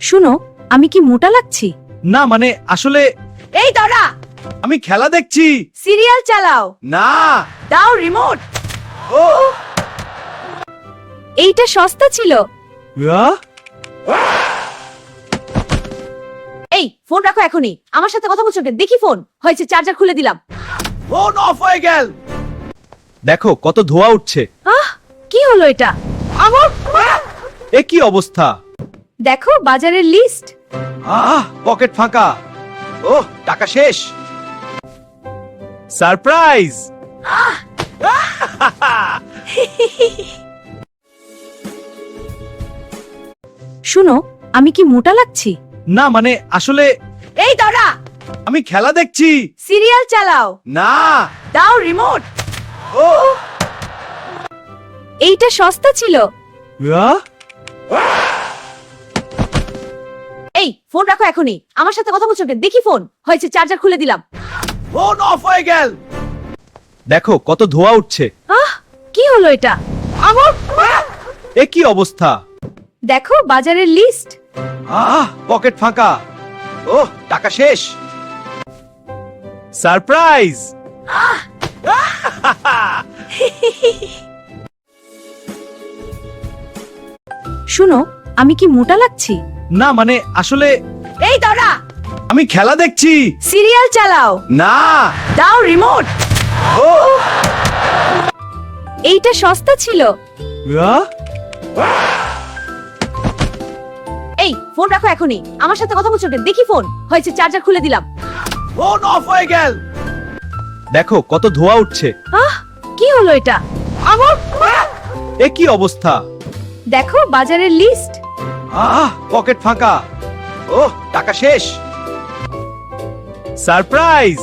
শুনো, আমি কি মোটা লাগছি? না মানে আসলে এই দাঁড়া, আমি খেলা দেখছি। সিরিয়াল চালাও। না। দাও রিমোট। ও এইটা সস্তা ছিল। আহ! এই ফোন রাখো এখনই। আমার সাথে কথা বলছো কেন? দেখি ফোন হয়েছে, চার্জার খুলে দিলাম। ফোন অফ হয়ে গেল। দেখো কত ধোঁয়া উঠছে। আহ, কি হলো এটা? এ কি অবস্থা? দেখো বাজারের লিস্ট। পকেট ফাঁকা। ওহ, টাকা শেষ। সারপ্রাইজ। শুনো, আমি কি মোটা লাগছি? না মানে আসলে এই দাঁড়া, আমি খেলা দেখছি। সিরিয়াল চালাও। না। দাও রিমোট। ও এইটা সস্তা ছিল। আহ! এই ফোন রাখো এখনই। আমার সাথে কথা বলছো কেন? দেখি ফোন হয়েছে, চার্জার খুলে দিলাম। ফোন অফ হয়ে গেল। দেখো কত ধোঁয়া উঠছে। আহ, কি হলো এটা? এ কি অবস্থা? দেখো বাজারের লিস্ট। পকেট ফাঁকা। ওহ, টাকা শেষ। সারপ্রাইজ। শুনো, আমি কি মোটা লাগছি? না মানে আসলে এই দাঁড়া, আমি খেলা দেখছি। সিরিয়াল চালাও। না। দাও রিমোট। ও এইটা সস্তা ছিল। আহ! এই ফোন রাখো এখনই। আমার সাথে কথা বলছো কেন? দেখি ফোন হয়েছে, চার্জার খুলে দিলাম। ফোন অফ হয়ে গেল। দেখো কত ধোঁয়া উঠছে। আহ, কি হলো এটা? এ কি অবস্থা? দেখো বাজারের লিস্ট। পকেট ফাঁকা। ওহ, টাকা শেষ। সারপ্রাইজ।